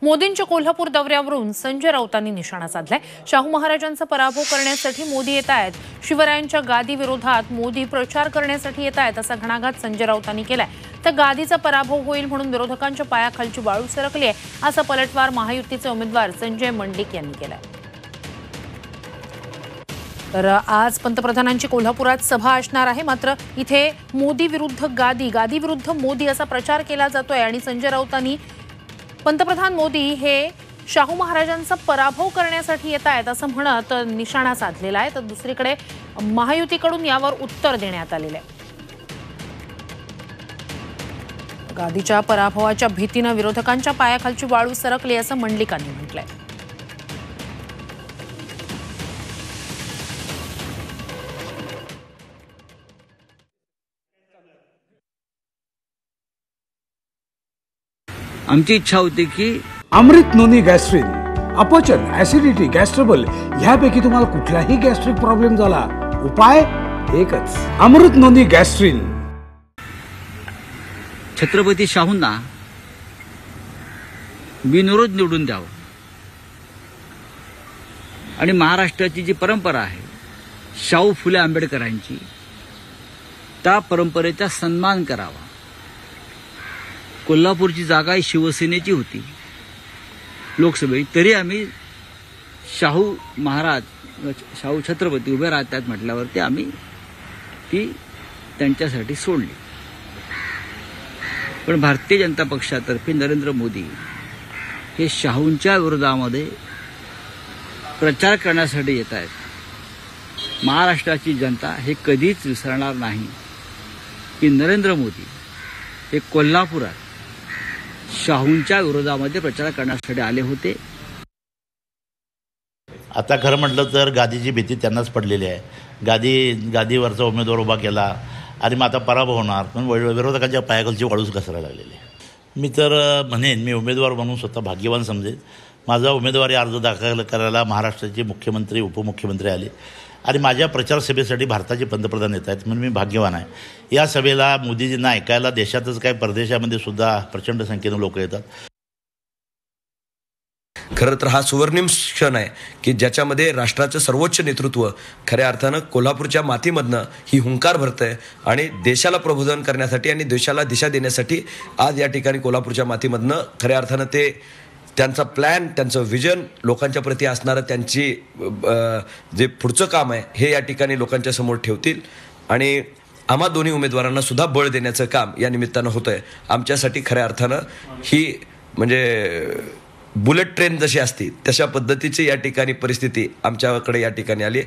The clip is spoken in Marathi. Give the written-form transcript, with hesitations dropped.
मोदींच्या कोल्हापूर दौऱ्यावरून संजय राऊतांनी निशाणा साधलाय। शाहू महाराजांचा पराभव करण्यासाठी मोदी येत आहेत, शिवरायांच्या गादी विरोधात मोदी प्रचार करण्यासाठी येत आहेत असा घणाघात संजय राऊतांनी केलाय। तर गादीचा पराभव होईल म्हणून विरोधकांच्या पायाखालची वाळू सरकली आहे असा पलटवार महायुतीचे उमेदवार संजय मंडिक यांनी केलाय। तर आज पंतप्रधानांची कोल्हापुरात सभा असणार आहे, मात्र इथे मोदी विरुद्ध गादी, गादी विरुद्ध मोदी असा प्रचार केला जातोय आणि संजय राऊतांनी पंतप्रधान मोदी हे शाहू महाराजांचा पराभव करण्यासाठी येत आहेत असं म्हणत निशाणा साधलेला आहे। तर दुसरीकडे महायुतीकडून यावर उत्तर देण्यात आलेले आहे। गादीच्या पराभवाच्या भीतीने विरोधकांच्या पायाखालची वाळू सरकली असं मंडलिकांनी म्हटलंय। आमची इच्छा होती की अमृत नोनी गॅस्ट्रिन, अपचन, ऍसिडिटी, गॅस्ट्रबल ह्यापैकी तुम्हाला कुठलाही गॅस्ट्रिक प्रॉब्लेम झाला, उपाय एकच, अमृत नोनी गॅस्ट्रिन। छत्रपती शाहूंना बिनविरोध निवडून द्यावं आणि महाराष्ट्राची जी परंपरा आहे शाहू फुले आंबेडकरांची, त्या परंपरेचा सन्मान करावा। कोल्हापूरची जागा ही शिवसेनेची होती लोकसभेत, तरी आम्ही शाहू महाराज, शाहू छत्रपती उभे राहतात म्हटल्यावरती आम्ही ती त्यांच्यासाठी सोडली। पण भारतीय जनता पक्षातर्फे नरेंद्र मोदी हे शाहूंच्या विरोधामध्ये प्रचार करण्यासाठी येत आहेत। महाराष्ट्राची जनता हे कधीच विसरणार नाही की नरेंद्र मोदी हे कोल्हापुरात शाहूंच्या विरोधामध्ये प्रचार करण्यासाठी आले होते। आता खरं म्हटलं तर गादीची भीती त्यांनाच पडलेली आहे। गादीवरचा उमेदवार उभा केला आणि मग आता पराभव होणार, पण विरोधकांच्या पायाखालची वाळूच घसरायला लागलेली आहे। मी तर म्हणेन, मी उमेदवार म्हणून स्वतः भाग्यवान समजेन। माझा उमेदवारी अर्ज दाखल करायला महाराष्ट्राचे मुख्यमंत्री, उपमुख्यमंत्री आले आणि माझ्या प्रचार सभेसाठी भारताचे पंतप्रधान येत आहेत, म्हणून मी भाग्यवान आहे। या सभेला मोदीजींना ऐकायला देशातच काय परदेशामध्ये सुद्धा प्रचंड संख्येने लोक येतात। खरं तर हा सुवर्णिम क्षण आहे की ज्याच्यामध्ये राष्ट्राचं सर्वोच्च नेतृत्व खऱ्या अर्थानं कोल्हापूरच्या मातीमधनं ही हुंकार भरतंय आणि देशाला प्रबोधन करण्यासाठी आणि देशाला दिशा देण्यासाठी आज या ठिकाणी कोल्हापूरच्या मातीमधनं खऱ्या अर्थानं ते त्यांचा प्लॅन, त्यांचं विजन, लोकांच्या प्रती असणारं त्यांची जे पुढचं काम आहे हे या ठिकाणी लोकांच्या समोर ठेवतील आणि आम्हा दोन्ही उमेदवारांना सुद्धा बळ देण्याचं काम या निमित्तानं होतं आहे। आमच्यासाठी खऱ्या अर्थानं ही म्हणजे बुलेट ट्रेन जशी असते तशा पद्धतीची या ठिकाणी परिस्थिती आमच्याकडे या ठिकाणी आली।